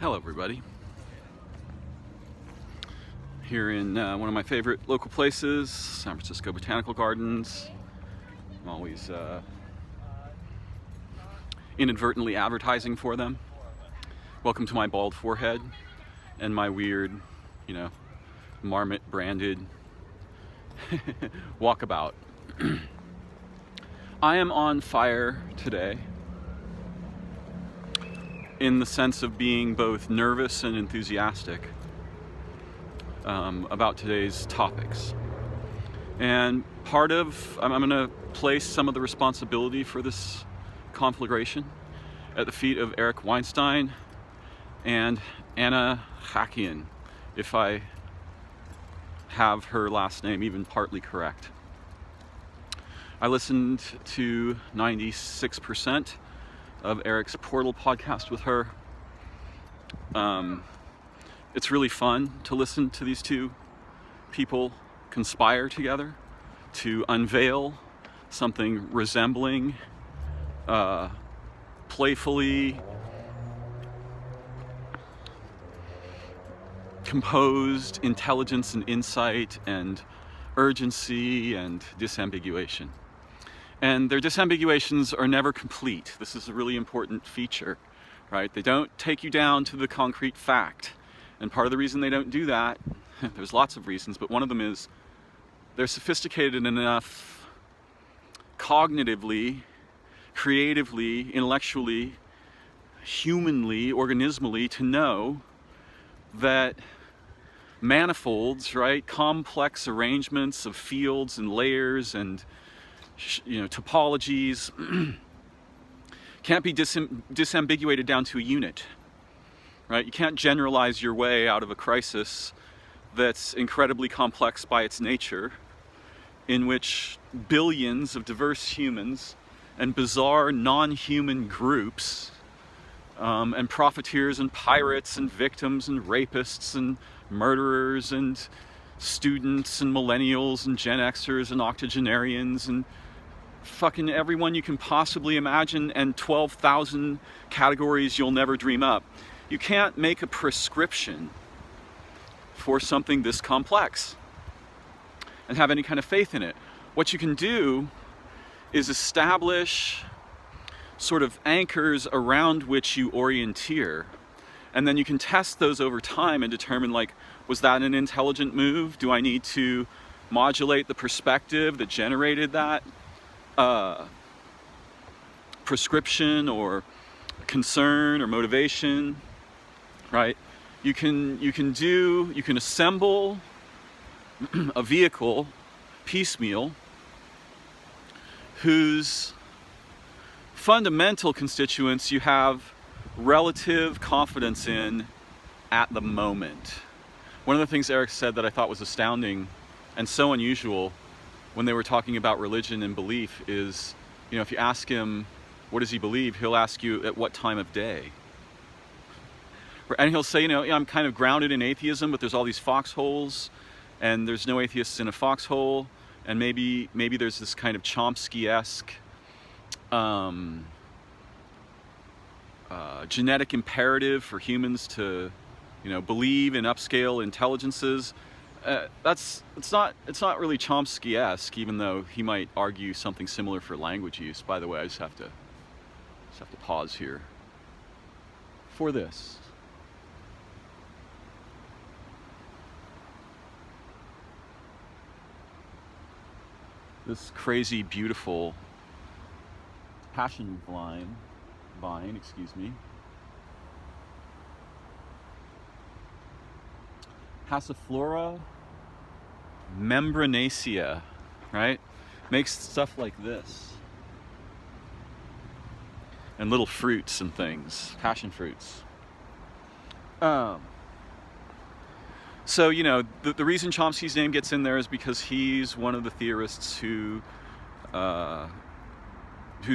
Hello everybody. Here in one of my favorite local places, San Francisco Botanical Gardens. I'm always inadvertently advertising for them. Welcome to my bald forehead and my weird, Marmot branded walkabout. I am on fire today in the sense of being both nervous and enthusiastic about today's topics. And I'm going to place some of the responsibility for this conflagration at the feet of Eric Weinstein and Anna Hakian, if I have her last name even partly correct. I listened to 96% of Eric's Portal podcast with her. It's really fun to listen to these two people conspire together to unveil something resembling playfully composed intelligence and insight and urgency and disambiguation. And their disambiguations are never complete. This is a really important feature, right? They don't take you down to the concrete fact. And part of the reason they don't do that, there's lots of reasons, but one of them is they're sophisticated enough cognitively, creatively, intellectually, humanly, organismally to know that manifolds, right, complex arrangements of fields and layers and topologies can't be disambiguated down to a unit, right? You can't generalize your way out of a crisis that's incredibly complex by its nature, in which billions of diverse humans and bizarre non-human groups and profiteers and pirates and victims and rapists and murderers and students and millennials and Gen Xers and octogenarians and fucking everyone you can possibly imagine, and 12,000 categories you'll never dream up. You can't make a prescription for something this complex and have any kind of faith in it. What you can do is establish sort of anchors around which you orienteer, and then you can test those over time and determine, like, was that an intelligent move? Do I need to modulate the perspective that generated that prescription or concern or motivation, right? You can assemble a vehicle piecemeal whose fundamental constituents you have relative confidence in at the moment. One of the things Eric said that I thought was astounding and so unusual when they were talking about religion and belief is, if you ask him, what does he believe? He'll ask you at what time of day. And he'll say, I'm kind of grounded in atheism, but there's all these foxholes, and there's no atheists in a foxhole, and maybe there's this kind of Chomsky-esque genetic imperative for humans to, believe in upscale intelligences. It's not really Chomsky-esque, even though he might argue something similar for language use. By the way, I just have to pause here for this. This crazy, beautiful passion vine, Passiflora membranacea, right? Makes stuff like this. And little fruits and things, passion fruits. So, the reason Chomsky's name gets in there is because he's one of the theorists whose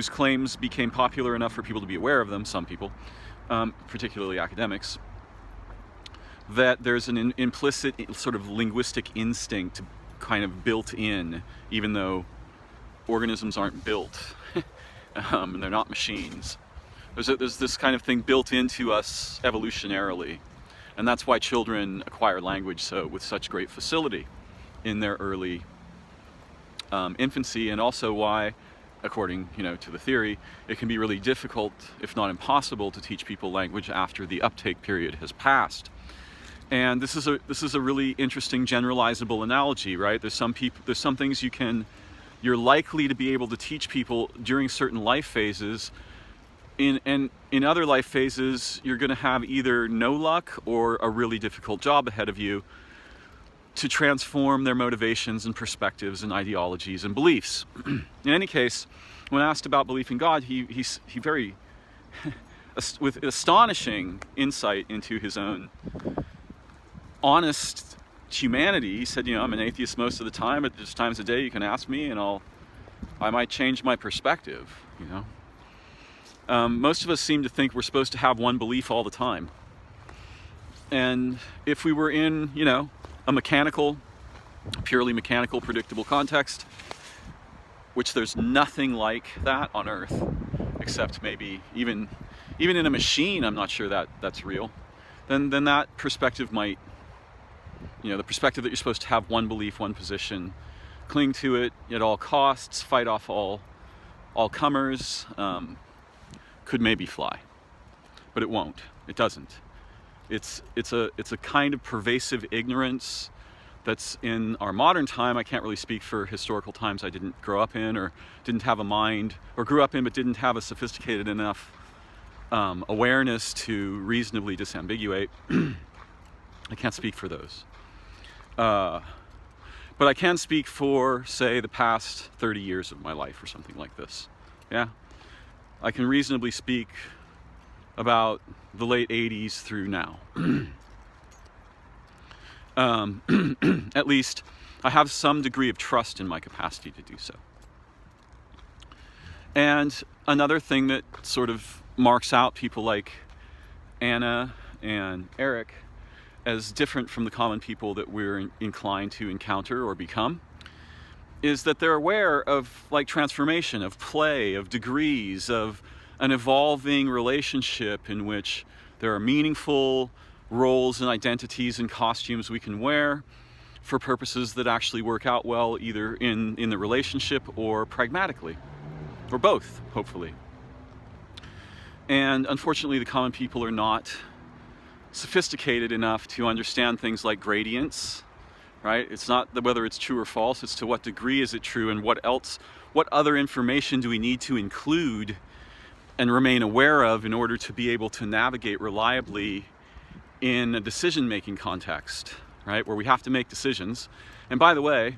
claims became popular enough for people to be aware of them, some people, particularly academics, that there's an implicit sort of linguistic instinct kind of built in, even though organisms aren't built and they're not machines. There's this kind of thing built into us evolutionarily, and that's why children acquire language with such great facility in their early infancy, and also why, according to the theory, it can be really difficult, if not impossible, to teach people language after the uptake period has passed. And this is a really interesting generalizable analogy, right? There's some things you're likely to be able to teach people during certain life phases. In other life phases, you're going to have either no luck or a really difficult job ahead of you to transform their motivations and perspectives and ideologies and beliefs. In any case, when asked about belief in God, he very, with astonishing insight into his own honest humanity, he said, I'm an atheist most of the time, but there's times a day you can ask me and I might change my perspective, Most of us seem to think we're supposed to have one belief all the time. And if we were in, a purely mechanical, predictable context, which there's nothing like that on Earth, except maybe even in a machine, I'm not sure that's real, then that perspective might, the perspective that you're supposed to have one belief, one position, cling to it at all costs, fight off all comers, could maybe fly. But it won't. It doesn't. It's a kind of pervasive ignorance that's in our modern time. I can't really speak for historical times I didn't grow up in, or didn't have a mind, or grew up in but didn't have a sophisticated enough awareness to reasonably disambiguate. I can't speak for those. But I can speak for, say, the past 30 years of my life or something like this. Yeah? I can reasonably speak about the late 80s through now. At least I have some degree of trust in my capacity to do so. And another thing that sort of marks out people like Anna and Eric as different from the common people that we're inclined to encounter or become is that they're aware of transformation, of play, of degrees, of an evolving relationship in which there are meaningful roles and identities and costumes we can wear for purposes that actually work out well, either in the relationship or pragmatically, or both, hopefully. And unfortunately, the common people are not sophisticated enough to understand things like gradients, right? It's not whether it's true or false, it's to what degree is it true, and what other information do we need to include and remain aware of in order to be able to navigate reliably in a decision-making context, right? Where we have to make decisions. And by the way,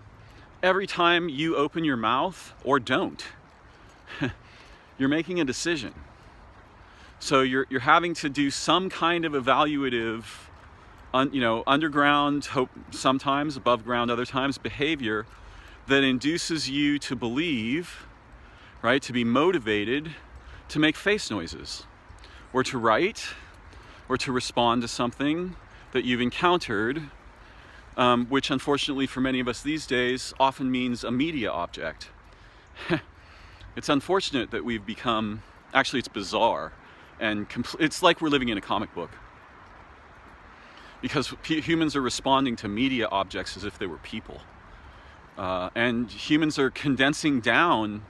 every time you open your mouth, or don't, you're making a decision. So you're having to do some kind of evaluative, underground, sometimes above ground, other times, behavior that induces you to believe, right? To be motivated to make face noises, or to write, or to respond to something that you've encountered, which unfortunately for many of us these days often means a media object. It's unfortunate that we've become, actually it's bizarre, and it's like we're living in a comic book. Because humans are responding to media objects as if they were people. And humans are condensing down,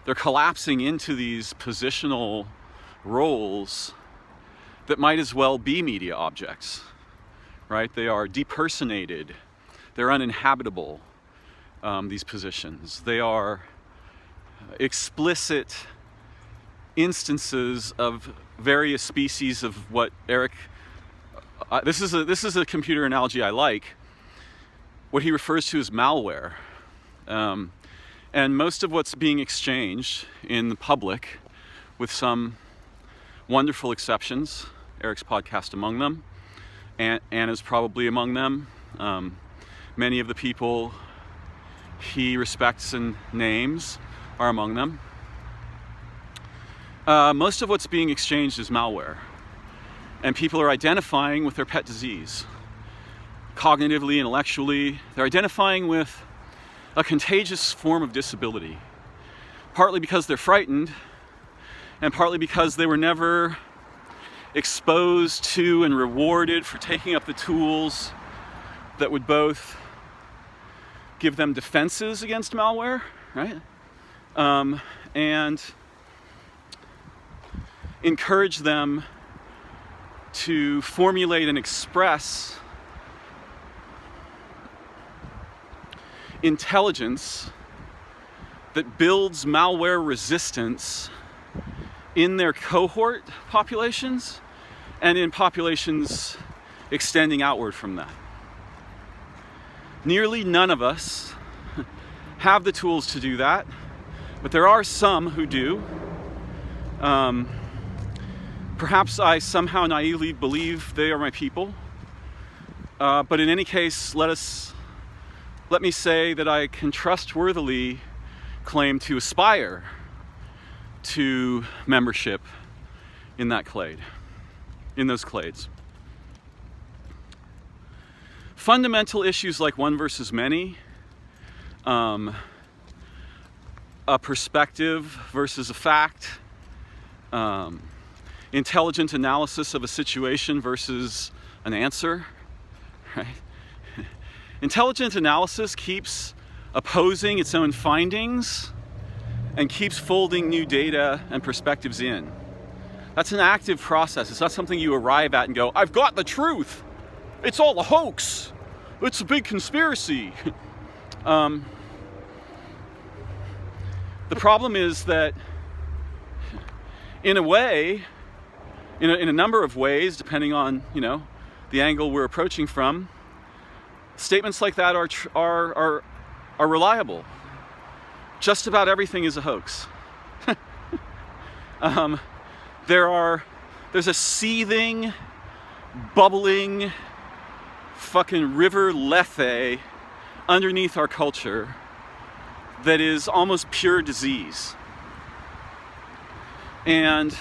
they're collapsing into these positional roles that might as well be media objects, right? They are depersonated, they're uninhabitable, these positions. They are explicit instances of various species of what Eric, this is a computer analogy I like, what he refers to as malware. And most of what's being exchanged in the public, with some wonderful exceptions, Eric's podcast among them, Anna's probably among them, many of the people he respects and names are among them. Most of what's being exchanged is malware, and people are identifying with their pet disease. Cognitively, intellectually, they're identifying with a contagious form of disability, partly because they're frightened, and partly because they were never exposed to and rewarded for taking up the tools that would both give them defenses against malware, right? And encourage them to formulate and express intelligence that builds malware resistance in their cohort populations and in populations extending outward from that. Nearly none of us have the tools to do that, but there are some who do. Perhaps I somehow naively believe they are my people, but in any case, let me say that I can trustworthily claim to aspire to membership in that clade, in those clades. Fundamental issues like one versus many, a perspective versus a fact, intelligent analysis of a situation versus an answer, right? Intelligent analysis keeps opposing its own findings and keeps folding new data and perspectives in. That's an active process. It's not something you arrive at and go, I've got the truth. It's all a hoax. It's a big conspiracy. The problem is that in a way, in a number of ways, depending on, the angle we're approaching from, statements like that are reliable. Just about everything is a hoax. There's a seething, bubbling, fucking river Lethe underneath our culture that is almost pure disease. And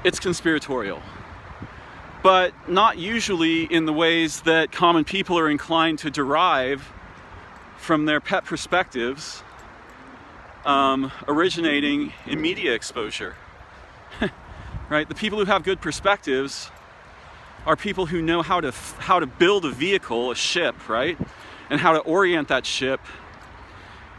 it's conspiratorial. But not usually in the ways that common people are inclined to derive from their pet perspectives, originating in media exposure. Right? The people who have good perspectives are people who know how to build a vehicle, a ship, right? And how to orient that ship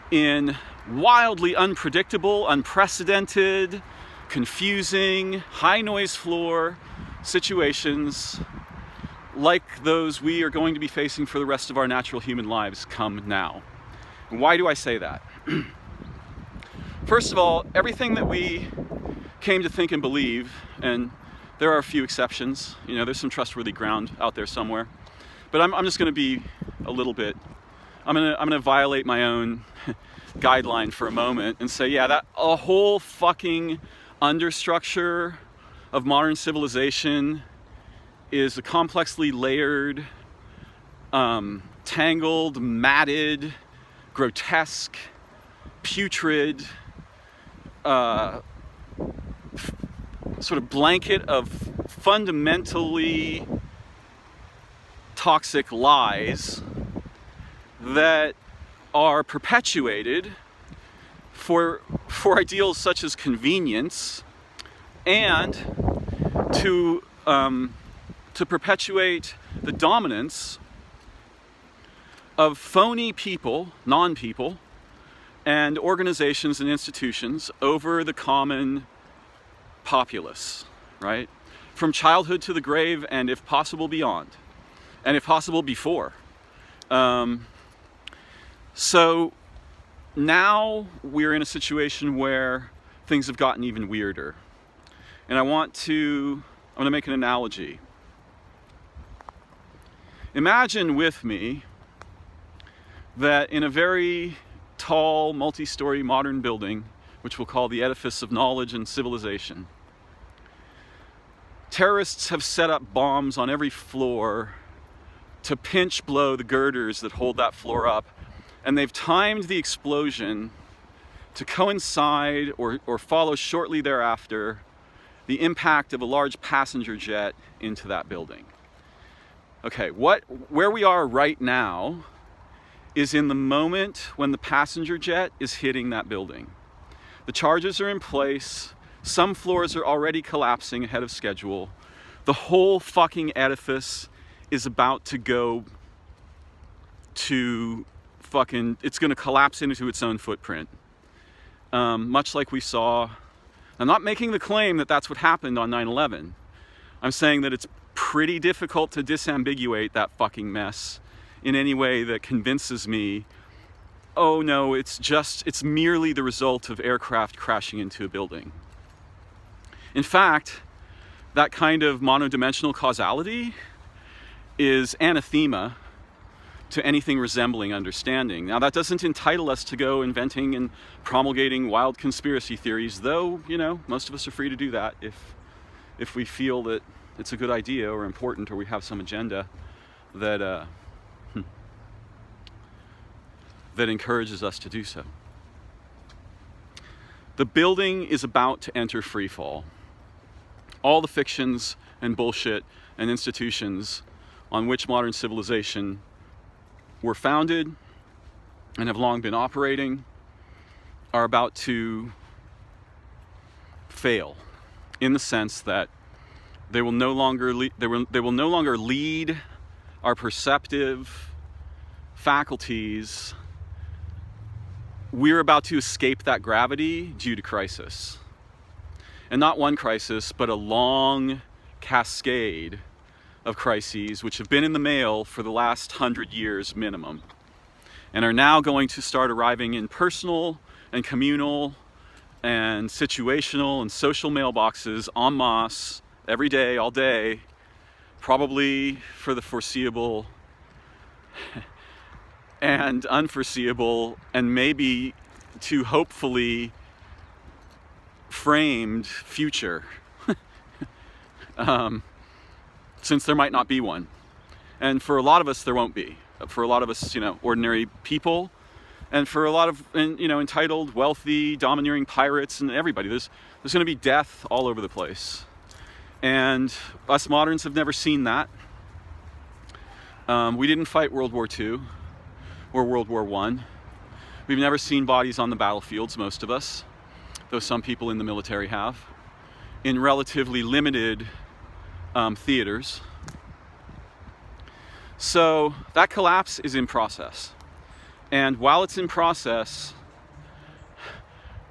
in wildly unpredictable, unprecedented, confusing, high noise floor situations like those we are going to be facing for the rest of our natural human lives come now. And why do I say that? First of all, everything that we came to think and believe, and there are a few exceptions, there's some trustworthy ground out there somewhere, but I'm just going to be a little bit, I'm going to violate my own guideline for a moment and say, yeah, that a whole fucking understructure of modern civilization is a complexly layered, tangled, matted, grotesque, putrid, sort of blanket of fundamentally toxic lies that are perpetuated for ideals such as convenience and to perpetuate the dominance of phony people, non-people, and organizations and institutions over the common populace, right? From childhood to the grave, and if possible beyond, and if possible before. So now we're in a situation where things have gotten even weirder. And I'm going to make an analogy. Imagine with me that in a very tall, multi-story modern building, which we'll call the edifice of knowledge and civilization, terrorists have set up bombs on every floor to pinch blow the girders that hold that floor up, and they've timed the explosion to coincide or follow shortly thereafter the impact of a large passenger jet into that building. Okay, where we are right now is in the moment when the passenger jet is hitting that building. The charges are in place. Some floors are already collapsing ahead of schedule. The whole fucking edifice is about to go to fucking, it's going to collapse into its own footprint. Much like we saw. I'm not making the claim that that's what happened on 9/11. I'm saying that it's pretty difficult to disambiguate that fucking mess in any way that convinces me, oh no, it's merely the result of aircraft crashing into a building. In fact, that kind of monodimensional causality is anathema to anything resembling understanding. Now, that doesn't entitle us to go inventing and promulgating wild conspiracy theories, though, you know, most of us are free to do that if we feel that it's a good idea or important, or we have some agenda that that encourages us to do so. The building is about to enter free fall. All the fictions and bullshit and institutions on which modern civilization were founded and have long been operating are about to fail, in the sense that they will no longer lead our perceptive faculties. We're about to escape that gravity due to crisis. And not one crisis, but a long cascade of crises which have been in the mail for the last 100 years minimum, and are now going to start arriving in personal and communal and situational and social mailboxes en masse, every day, all day, probably for the foreseeable and unforeseeable, and maybe to hopefully framed future. Since there might not be one. And for a lot of us, there won't be. For a lot of us, you know, ordinary people, and for a lot of, you know, entitled, wealthy, domineering pirates and everybody, there's going to be death all over the place. And us moderns have never seen that. We didn't fight World War II or World War I. We've never seen bodies on the battlefields, most of us, though some people in the military have, in relatively limited theaters. So that collapse is in process. And while it's in process,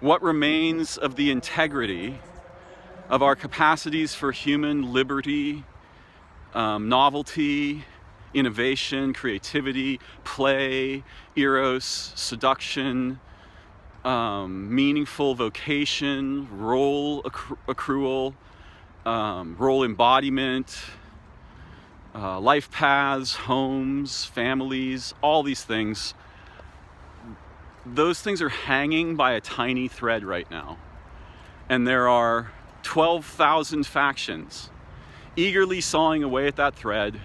what remains of the integrity of our capacities for human liberty, novelty, innovation, creativity, play, eros, seduction, meaningful vocation, role accrual, role embodiment, life paths, homes, families, all these things, those things are hanging by a tiny thread right now. And there are 12,000 factions eagerly sawing away at that thread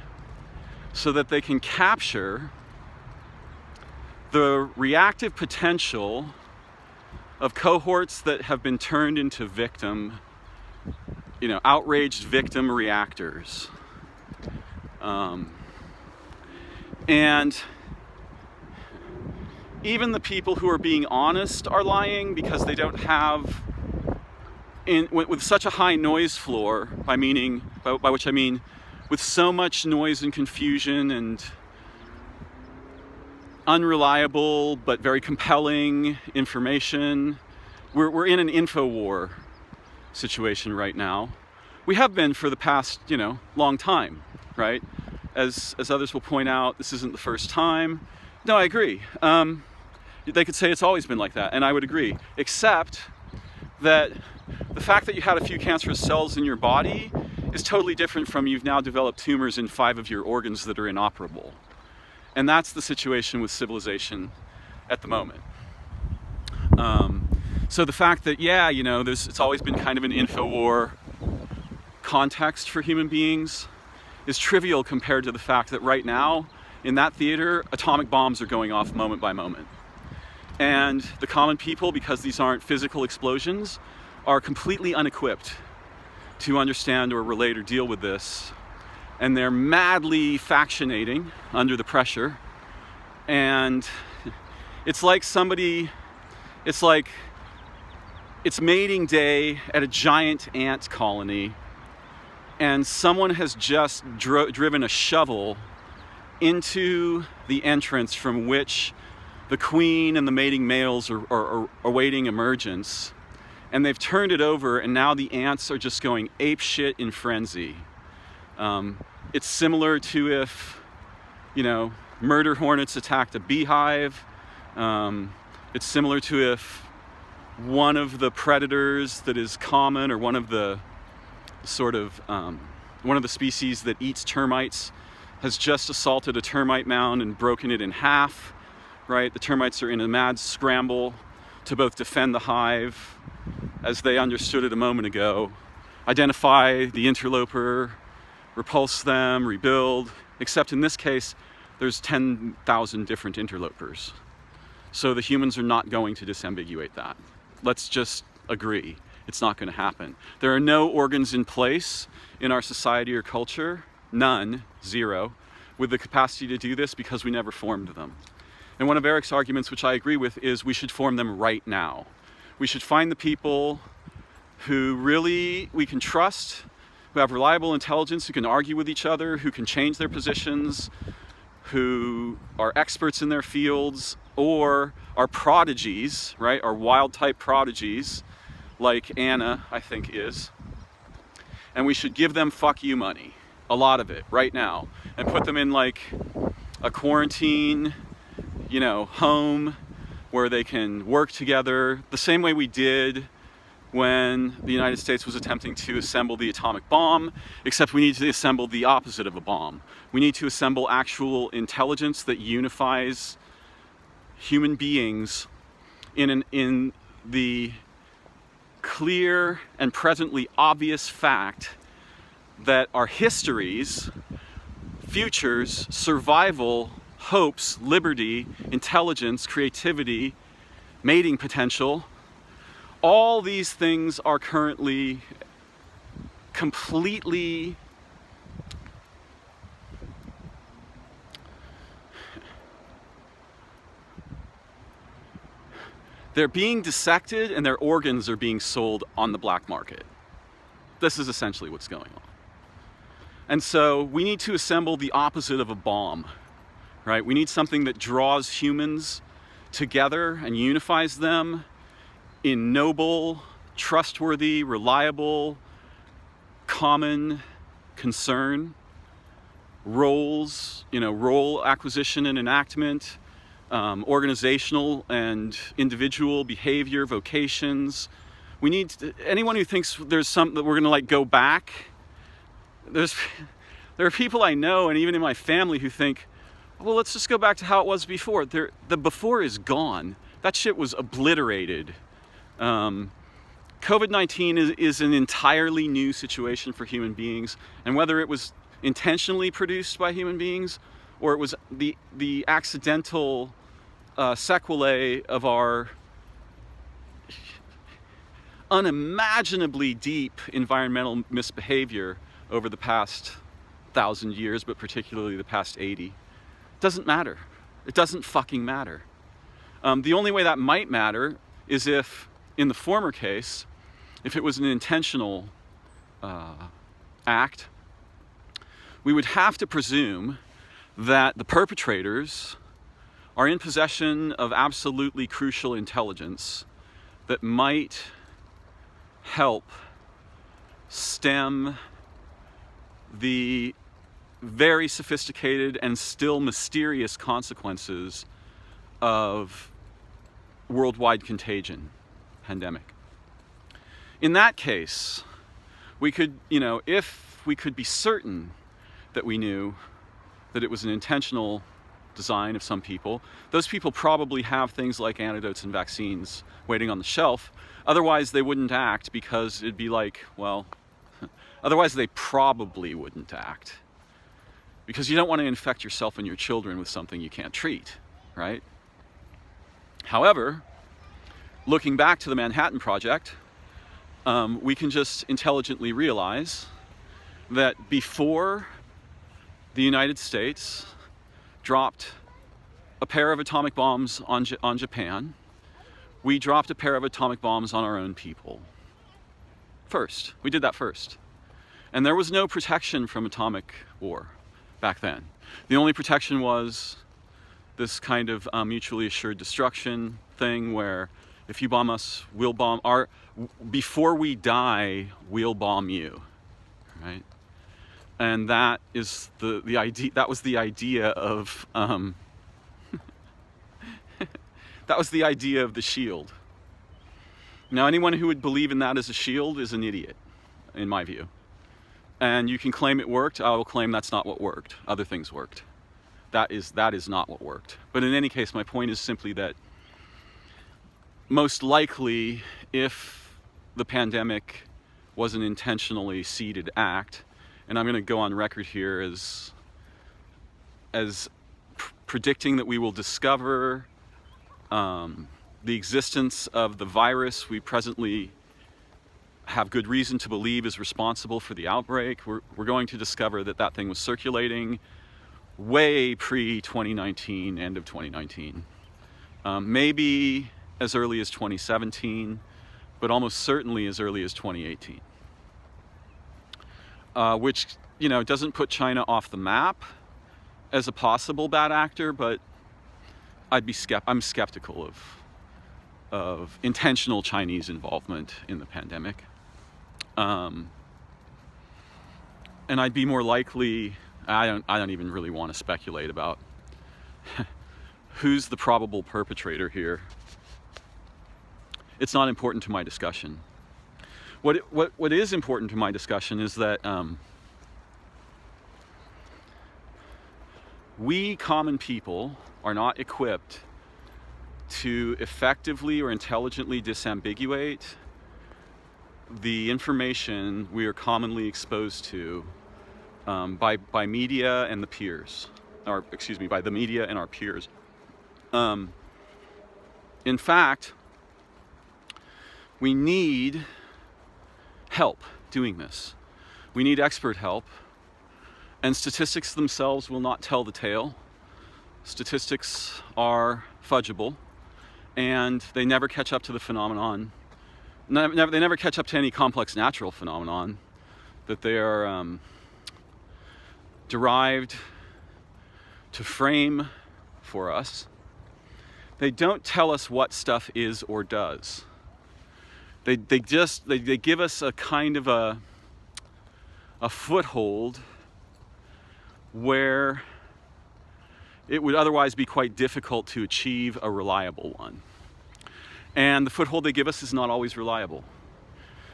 so that they can capture the reactive potential of cohorts that have been turned into outraged victim reactors. And even the people who are being honest are lying, because they don't have, with such a high noise floor, by which I mean with so much noise and confusion and unreliable but very compelling information. We're in an info war situation right now. We have been for the past, long time, right? As others will point out, this isn't the first time. No, I agree. They could say it's always been like that, and I would agree, except that the fact that you had a few cancerous cells in your body is totally different from you've now developed tumors in 5 of your organs that are inoperable. And that's the situation with civilization at the moment. So the fact that, it's always been kind of an info war context for human beings is trivial compared to the fact that right now, in that theater, atomic bombs are going off moment by moment. And the common people, because these aren't physical explosions, are completely unequipped to understand or relate or deal with this. And they're madly factionating under the pressure. And it's like it's mating day at a giant ant colony, and someone has just driven a shovel into the entrance from which the queen and the mating males are awaiting emergence, and they've turned it over, and now the ants are just going apeshit in frenzy. It's similar to if, murder hornets attacked a beehive. It's similar to if one of the predators that is common, or one of the species that eats termites, has just assaulted a termite mound and broken it in half, right? The termites are in a mad scramble to both defend the hive, as they understood it a moment ago, identify the interloper, repulse them, rebuild, except in this case, there's 10,000 different interlopers. So the humans are not going to disambiguate that. Let's just agree. It's not going to happen. There are no organs in place in our society or culture, none, zero, with the capacity to do this because we never formed them. And one of Eric's arguments, which I agree with, is we should form them right now. We should find the people who really we can trust, who have reliable intelligence, who can argue with each other, who can change their positions, who are experts in their fields, or are prodigies, right? Are wild type prodigies, like Anna, I think, is. And we should give them fuck you money, a lot of it, right now, and put them in like a quarantine, home where they can work together the same way we did when the United States was attempting to assemble the atomic bomb, except we need to assemble the opposite of a bomb. We need to assemble actual intelligence that unifies human beings in the clear and presently obvious fact that our histories, futures, survival, hopes, liberty, intelligence, creativity, mating potential, all these things are currently completely they're being dissected and their organs are being sold on the black market. This is essentially what's going on. And so we need to assemble the opposite of a bomb, right? We need something that draws humans together and unifies them in noble, trustworthy, reliable, common concern, roles, role acquisition and enactment, organizational and individual behavior, vocations. We need anyone who thinks there's something that we're going to go back. There are people I know, and even in my family, who think, well, let's just go back to how it was before. The before is gone. That shit was obliterated. COVID-19 is an entirely new situation for human beings, and whether it was intentionally produced by human beings or it was the accidental sequelae of our unimaginably deep environmental misbehavior over the past 1,000 years, but particularly the past 80, doesn't matter. It doesn't fucking matter. The only way that might matter is if, in the former case, if it was an intentional act, we would have to presume that the perpetrators are in possession of absolutely crucial intelligence that might help stem the very sophisticated and still mysterious consequences of worldwide contagion, pandemic. In that case, we could, if we could be certain that we knew that it was an intentional design of some people, those people probably have things like antidotes and vaccines waiting on the shelf. Otherwise, they wouldn't act, because it'd be like, well, otherwise they probably wouldn't act. Because you don't want to infect yourself and your children with something you can't treat, right? However, looking back to the Manhattan Project, we can just intelligently realize that before the United States dropped a pair of atomic bombs on Japan, we dropped a pair of atomic bombs on our own people. First. We did that first. And there was no protection from atomic war back then. The only protection was this kind of mutually assured destruction thing where if you bomb us, we'll bomb before we die, we'll bomb you, right? And that is the idea. That was the idea of that was the idea of the shield. Now, anyone who would believe in that as a shield is an idiot, in my view. And you can claim it worked. I will claim that's not what worked. Other things worked. That is not what worked. But in any case, my point is simply that most likely, if the pandemic was an intentionally seeded act, and I'm going to go on record here as predicting that we will discover the existence of the virus we presently have good reason to believe is responsible for the outbreak. We're going to discover that thing was circulating way pre-2019, end of 2019. Maybe as early as 2017, but almost certainly as early as 2018. Which, doesn't put China off the map as a possible bad actor, but I'm skeptical of intentional Chinese involvement in the pandemic. And I'd be more likely, I don't even really want to speculate about who's the probable perpetrator here. It's not important to my discussion. What is important to my discussion is that we common people are not equipped to effectively or intelligently disambiguate the information we are commonly exposed to by media and the peers, by the media and our peers. In fact, we need help doing this. We need expert help, and statistics themselves will not tell the tale. Statistics are fudgeable, and they never catch up to the phenomenon. They never catch up to any complex natural phenomenon that they are derived to frame for us. They don't tell us what stuff is or does. They give us a kind of a foothold where it would otherwise be quite difficult to achieve a reliable one. And the foothold they give us is not always reliable,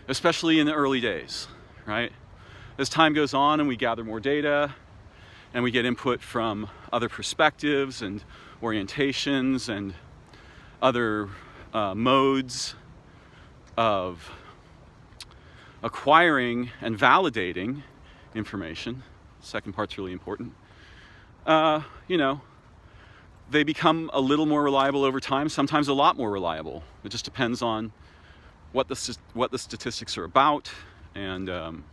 especially in the early days, right? As time goes on and we gather more data and we get input from other perspectives and orientations and other modes of acquiring and validating information, second part's really important, they become a little more reliable over time, sometimes a lot more reliable. It just depends on what the statistics are about and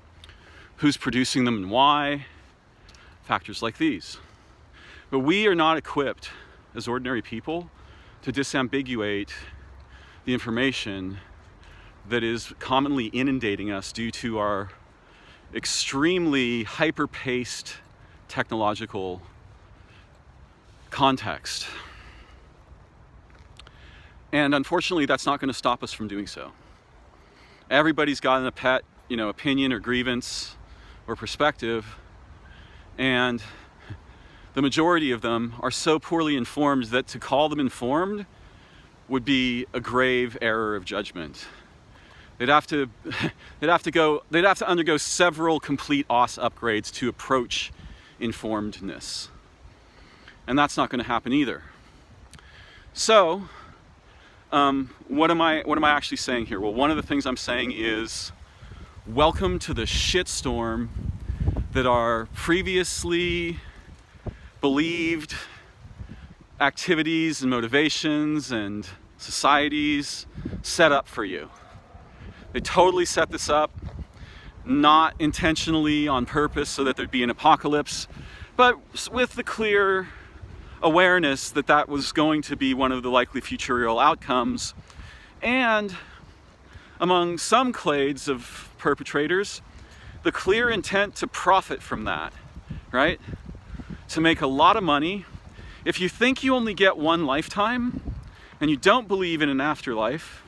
who's producing them and why, factors like these. But we are not equipped as ordinary people to disambiguate the information that is commonly inundating us due to our extremely hyper-paced technological context. And unfortunately, that's not going to stop us from doing so. Everybody's got a pet, opinion or grievance or perspective, and the majority of them are so poorly informed that to call them informed would be a grave error of judgment. They'd have to undergo several complete OS upgrades to approach informedness. And that's not going to happen either. So, what am I actually saying here? Well, one of the things I'm saying is, welcome to the shitstorm that our previously believed activities and motivations and societies set up for you. They totally set this up, not intentionally on purpose so that there'd be an apocalypse, but with the clear awareness that was going to be one of the likely future outcomes, and among some clades of perpetrators, the clear intent to profit from that, right? To make a lot of money. If you think you only get one lifetime, and you don't believe in an afterlife,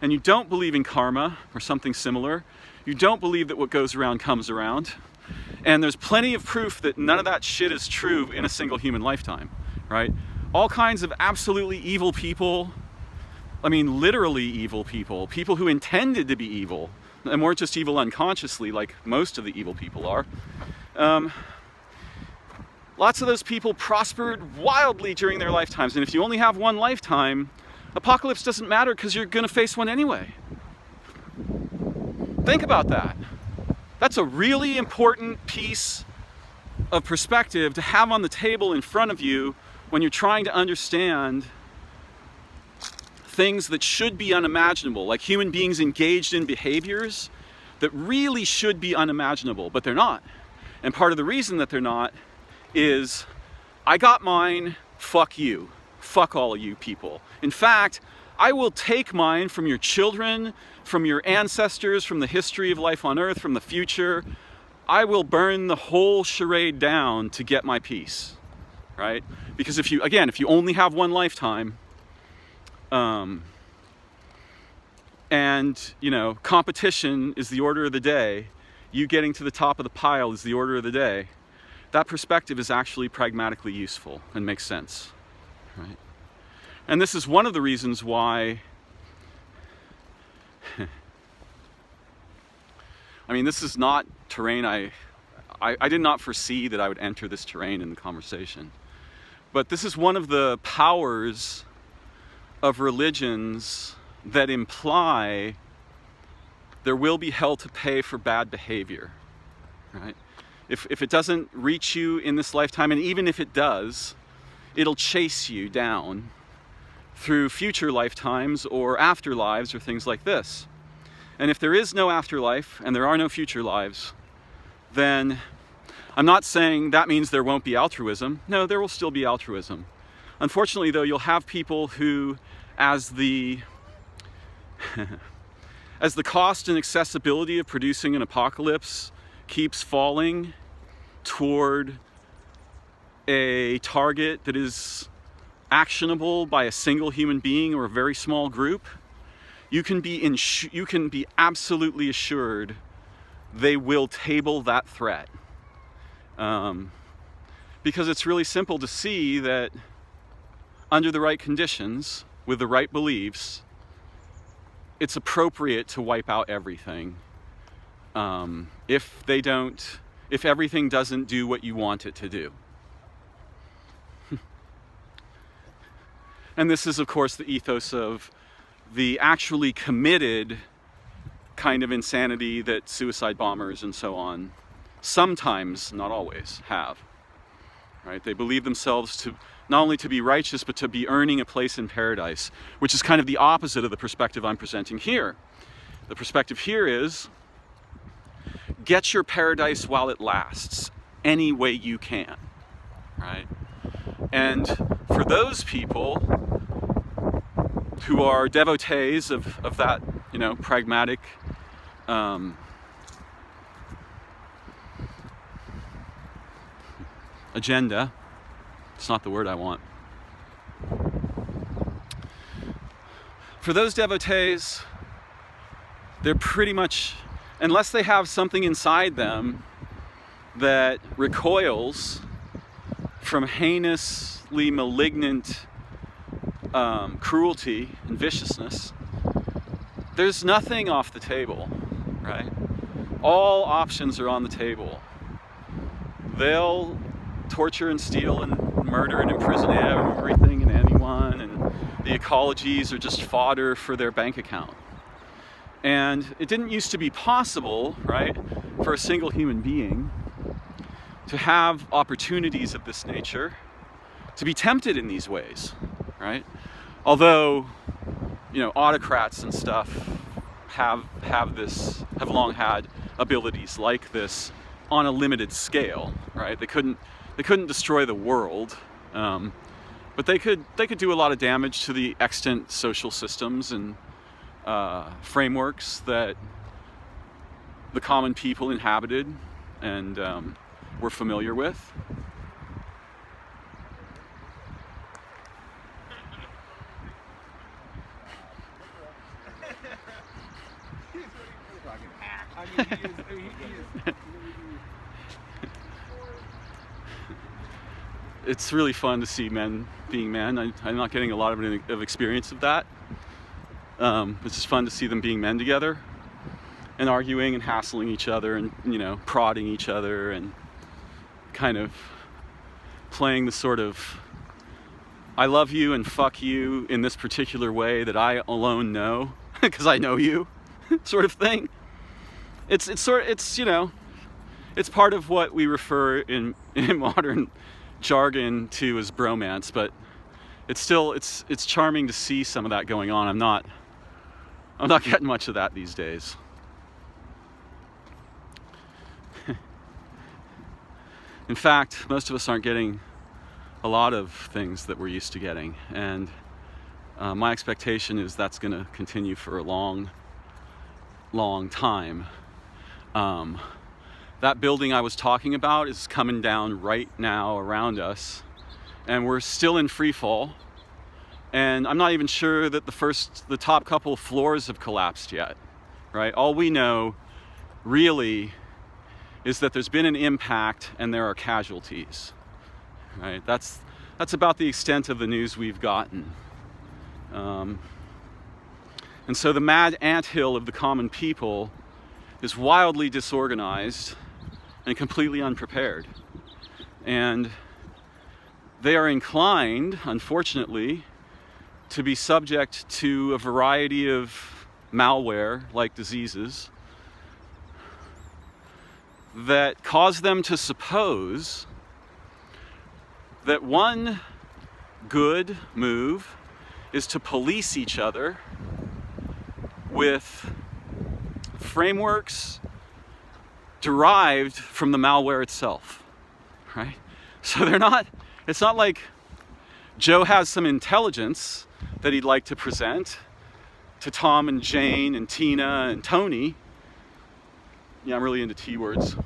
and you don't believe in karma or something similar, you don't believe that what goes around comes around, and there's plenty of proof that none of that shit is true in a single human lifetime, right? All kinds of absolutely evil people, I mean literally evil people, people who intended to be evil, and weren't just evil unconsciously like most of the evil people are. Lots of those people prospered wildly during their lifetimes, and if you only have one lifetime, apocalypse doesn't matter because you're going to face one anyway. Think about that. That's a really important piece of perspective to have on the table in front of you when you're trying to understand things that should be unimaginable, like human beings engaged in behaviors that really should be unimaginable, but they're not. And part of the reason that they're not is, I got mine, fuck you. Fuck all of you people. In fact, I will take mine from your children, from your ancestors, from the history of life on Earth, from the future. I will burn the whole charade down to get my piece, right? Because if you only have one lifetime, and, competition is the order of the day, you getting to the top of the pile is the order of the day, that perspective is actually pragmatically useful and makes sense, right? And this is one of the reasons why, this is not terrain I did not foresee that I would enter this terrain in the conversation. But this is one of the powers of religions that imply there will be hell to pay for bad behavior, right? If it doesn't reach you in this lifetime, and even if it does, it'll chase you down through future lifetimes or afterlives or things like this. And if there is no afterlife and there are no future lives, then I'm not saying that means there won't be altruism. No, there will still be altruism. Unfortunately, though, you'll have people who, as the cost and accessibility of producing an apocalypse keeps falling toward a target that is actionable by a single human being or a very small group, you can be absolutely assured they will table that threat. Because it's really simple to see that under the right conditions, with the right beliefs, it's appropriate to wipe out everything. If everything doesn't do what you want it to do. And this is, of course, the ethos of the actually committed kind of insanity that suicide bombers and so on sometimes, not always, have. Right? They believe themselves to not only to be righteous, but to be earning a place in paradise, which is kind of the opposite of the perspective I'm presenting here. The perspective here is, get your paradise while it lasts, any way you can, right? And for those people who are devotees of that, pragmatic agenda, it's not the word I want. For those devotees, they're pretty much, unless they have something inside them that recoils from heinously malignant cruelty and viciousness, there's nothing off the table, right? All options are on the table. They'll torture and steal and murder and imprison everything and anyone, and the ecologies are just fodder for their bank account. And it didn't used to be possible, right, for a single human being to have opportunities of this nature, to be tempted in these ways, right? Although, autocrats and stuff have long had abilities like this on a limited scale, right? They couldn't destroy the world, but they could do a lot of damage to the extant social systems and frameworks that the common people inhabited and were familiar with. It's really fun to see men being men. I'm not getting a lot of experience of that. It's just fun to see them being men together and arguing and hassling each other and, you know, prodding each other and kind of playing the sort of I love you and fuck you in this particular way that I alone know because I know you sort of thing. It's you know, it's part of what we refer in modern jargon to as bromance, but it's still it's charming to see some of that going on. I'm not getting much of that these days. In fact, most of us aren't getting a lot of things that we're used to getting, and my expectation is that's going to continue for a long time. That building I was talking about is coming down right now around us, and we're still in free fall, and I'm not even sure that the top couple of floors have collapsed yet, right? All we know really is that there's been an impact and there are casualties, right? That's about the extent of the news we've gotten. And so the mad anthill of the common people is wildly disorganized and completely unprepared. And they are inclined, unfortunately, to be subject to a variety of malware-like diseases that cause them to suppose that one good move is to police each other with frameworks derived from the malware itself, right? So it's not like Joe has some intelligence that he'd like to present to Tom and Jane and Tina and Tony. Yeah, I'm really into T words.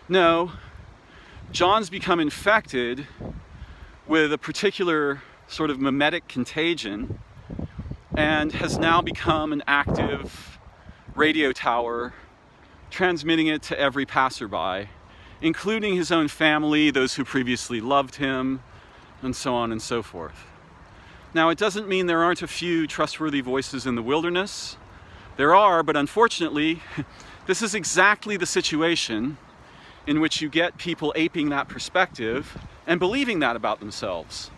No, John's become infected with a particular sort of mimetic contagion and has now become an active radio tower, transmitting it to every passerby, including his own family, those who previously loved him, and so on and so forth. Now, it doesn't mean there aren't a few trustworthy voices in the wilderness. There are, but unfortunately, this is exactly the situation in which you get people aping that perspective and believing that about themselves.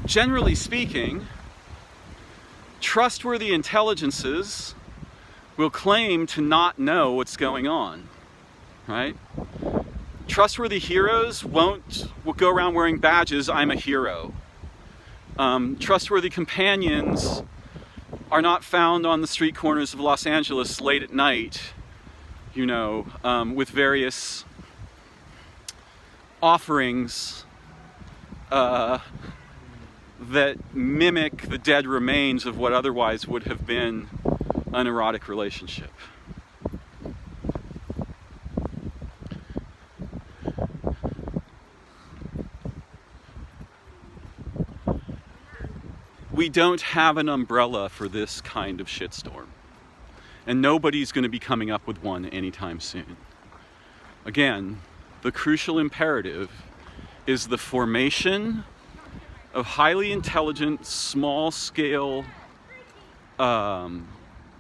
Generally speaking, trustworthy intelligences will claim to not know what's going on, right? Trustworthy heroes will go around wearing badges, I'm a hero. Trustworthy companions are not found on the street corners of Los Angeles late at night, you know, with various offerings that mimic the dead remains of what otherwise would have been an erotic relationship. We don't have an umbrella for this kind of shitstorm, and nobody's going to be coming up with one anytime soon. Again, the crucial imperative is the formation of highly intelligent, small-scale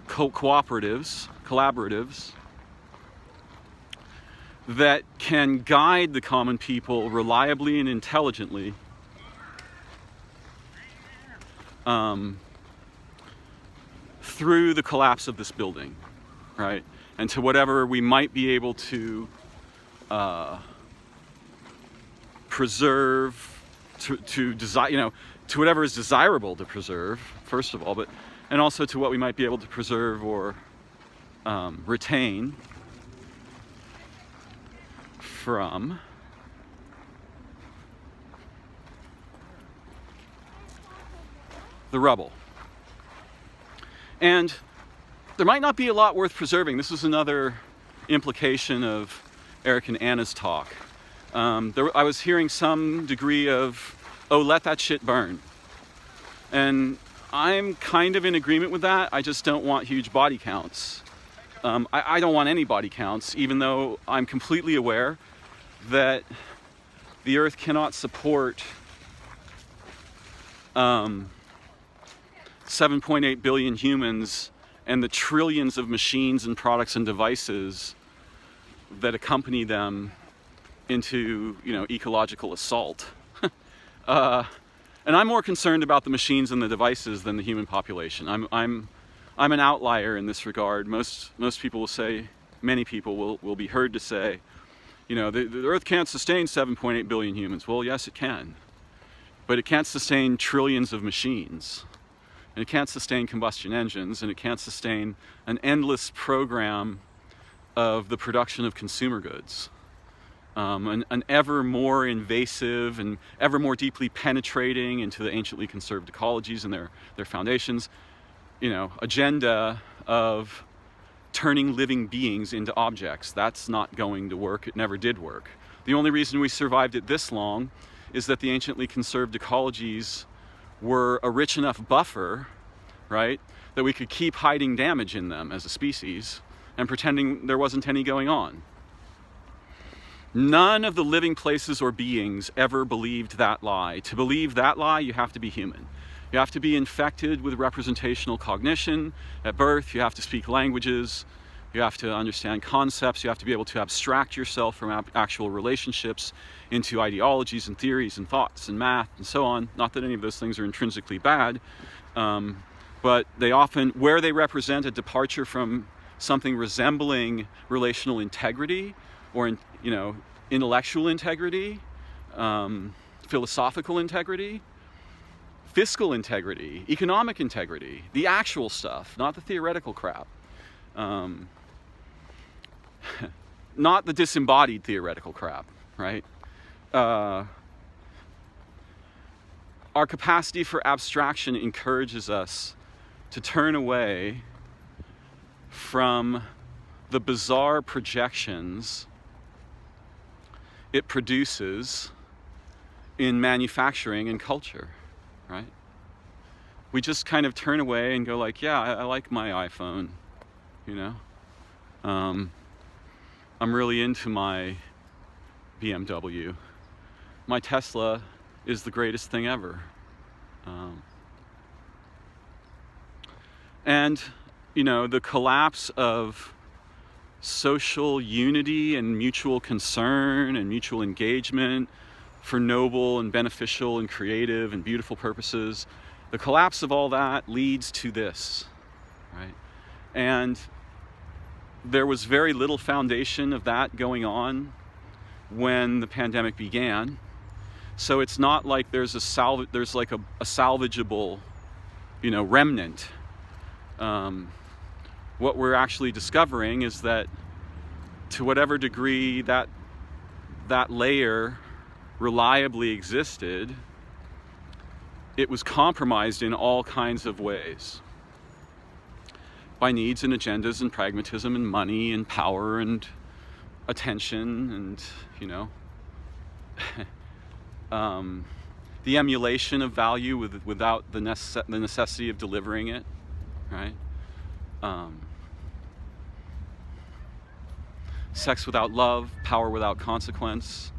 collaboratives that can guide the common people reliably and intelligently through the collapse of this building, right? And to whatever we might be able to preserve, to desire, you know, to whatever is desirable to preserve, first of all, but and also to what we might be able to preserve or retain from the rubble. And there might not be a lot worth preserving. This is another implication of Eric and Anna's talk. I was hearing some degree of, oh, let that shit burn. And I'm kind of in agreement with that. I just don't want huge body counts. I don't want any body counts, even though I'm completely aware that the Earth cannot support 7.8 billion humans and the trillions of machines and products and devices that accompany them into, ecological assault. And I'm more concerned about the machines and the devices than the human population. I'm an outlier in this regard. Most people will say, many people will be heard to say, the Earth can't sustain 7.8 billion humans. Well, yes, it can. But it can't sustain trillions of machines. And it can't sustain combustion engines. And it can't sustain an endless program of the production of consumer goods. An ever more invasive and ever more deeply penetrating into the anciently conserved ecologies and their foundations, agenda of turning living beings into objects. That's not going to work. It never did work. The only reason we survived it this long is that the anciently conserved ecologies were a rich enough buffer, right, that we could keep hiding damage in them as a species and pretending there wasn't any going on. None of the living places or beings ever believed that lie. To believe that lie, you have to be human. You have to be infected with representational cognition at birth. You have to speak languages. You have to understand concepts. You have to be able to abstract yourself from actual relationships into ideologies and theories and thoughts and math and so on. Not that any of those things are intrinsically bad, but they often, where they represent a departure from something resembling relational integrity or intellectual integrity, philosophical integrity, fiscal integrity, economic integrity, the actual stuff, not the theoretical crap. Not the disembodied theoretical crap, right? Our capacity for abstraction encourages us to turn away from the bizarre projections it produces in manufacturing and culture, right? We just kind of turn away and go like, yeah, I like my iPhone, I'm really into my BMW. My Tesla is the greatest thing ever. And, the collapse of social unity and mutual concern and mutual engagement for noble and beneficial and creative and beautiful purposes, the collapse of all that leads to this, right? And there was very little foundation of that going on when the pandemic began. So it's not like there's like a salvageable, remnant. What we're actually discovering is that to whatever degree that layer reliably existed, it was compromised in all kinds of ways by needs and agendas and pragmatism and money and power and attention and the emulation of value without the necessity of delivering it, right? Sex without love, power without consequence.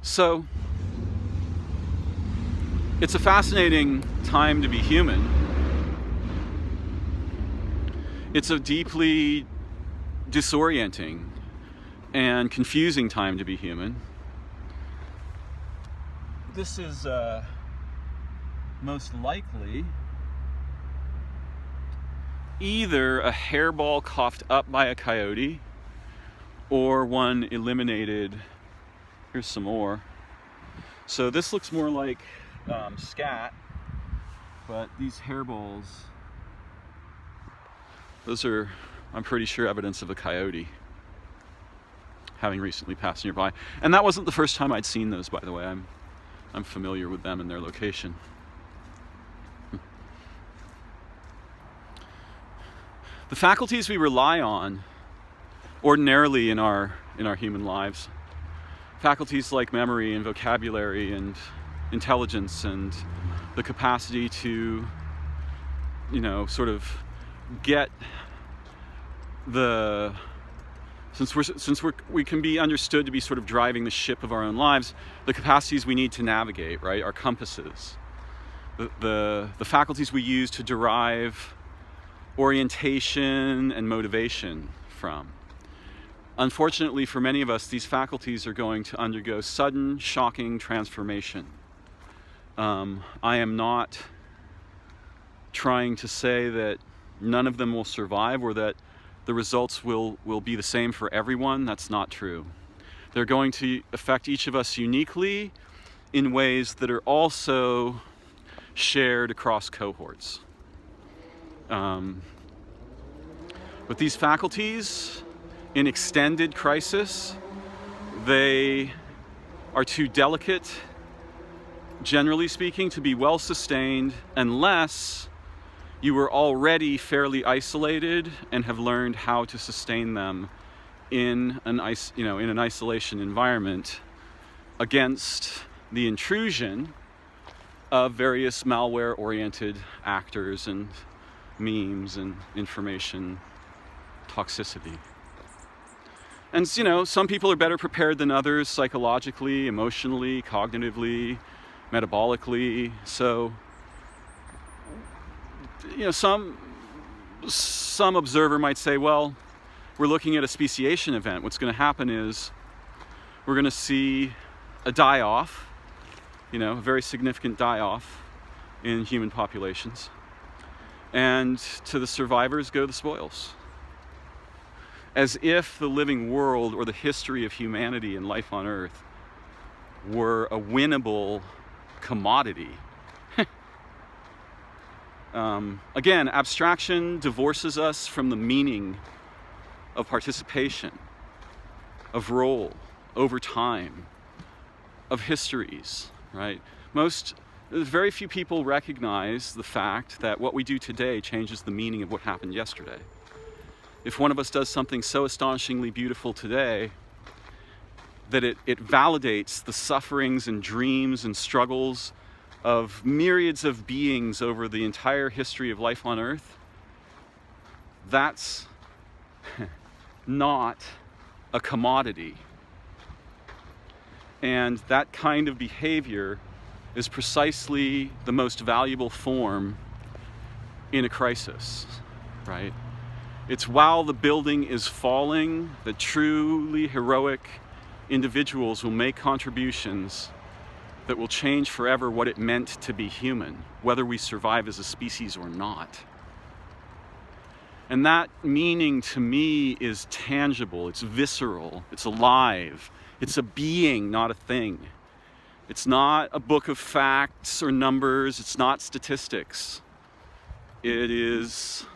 So, it's a fascinating time to be human. It's a deeply disorienting and confusing time to be human. This is most likely either a hairball coughed up by a coyote or one eliminated. Here's some more. So this looks more like scat, but these hairballs, those are, I'm pretty sure, evidence of a coyote. having recently passed nearby. And that wasn't the first time I'd seen those, by the way. I'm familiar with them and their location. The faculties we rely on ordinarily in our human lives, faculties like memory and vocabulary and intelligence and the capacity to, sort of get since we can be understood to be sort of driving the ship of our own lives, the capacities we need to navigate, right, our compasses, the faculties we use to derive orientation and motivation from. Unfortunately, for many of us, these faculties are going to undergo sudden, shocking transformation. I am not trying to say that none of them will survive or that the results will be the same for everyone. That's not true. They're going to affect each of us uniquely in ways that are also shared across cohorts. But these faculties, in extended crisis, they are too delicate, generally speaking, to be well sustained unless you were already fairly isolated and have learned how to sustain them in an isolation environment against the intrusion of various malware-oriented actors and memes and information toxicity. And some people are better prepared than others psychologically, emotionally, cognitively, metabolically. So, some observer might say, well, we're looking at a speciation event. What's going to happen is we're going to see a die-off, a very significant die-off in human populations. And to the survivors go the spoils. As if the living world or the history of humanity and life on Earth were a winnable commodity. Again, abstraction divorces us from the meaning of participation, of role, over time, of histories, right? Very few people recognize the fact that what we do today changes the meaning of what happened yesterday. If one of us does something so astonishingly beautiful today that it validates the sufferings and dreams and struggles of myriads of beings over the entire history of life on Earth, that's not a commodity. And that kind of behavior is precisely the most valuable form in a crisis, right? It's while the building is falling that truly heroic individuals will make contributions that will change forever what it meant to be human, whether we survive as a species or not. And that meaning to me is tangible, it's visceral, it's alive, it's a being, not a thing. It's not a book of facts or numbers, it's not statistics. It is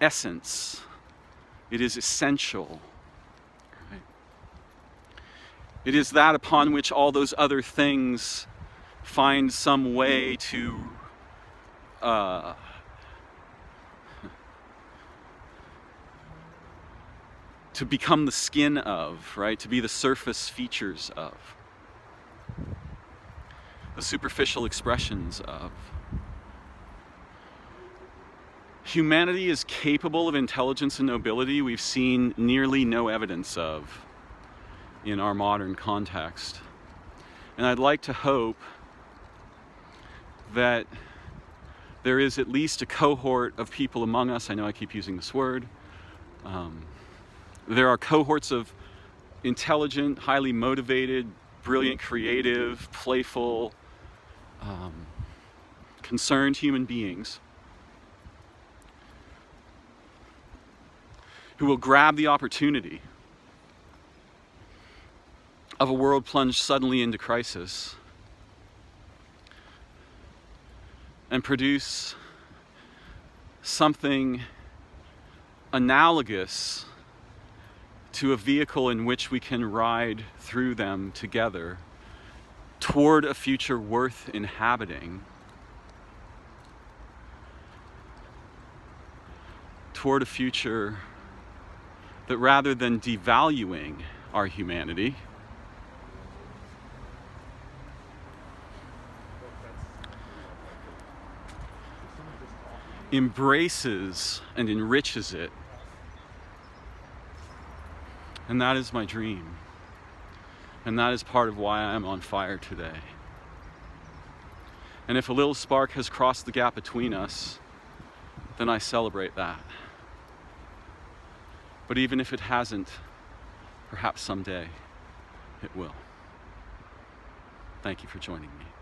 essence. It is essential. Right? It is that upon which all those other things find some way to become the skin of, right? To be the surface features of, the superficial expressions of. Humanity is capable of intelligence and nobility we've seen nearly no evidence of in our modern context. And I'd like to hope that there is at least a cohort of people among us, I know I keep using this word, there are cohorts of intelligent, highly motivated, brilliant, creative, playful, concerned human beings who will grab the opportunity of a world plunged suddenly into crisis and produce something analogous to a vehicle in which we can ride through them together toward a future worth inhabiting, toward a future that, rather than devaluing our humanity, embraces and enriches it. And that is my dream. And that is part of why I am on fire today. And if a little spark has crossed the gap between us, then I celebrate that. But even if it hasn't, perhaps someday it will. Thank you for joining me.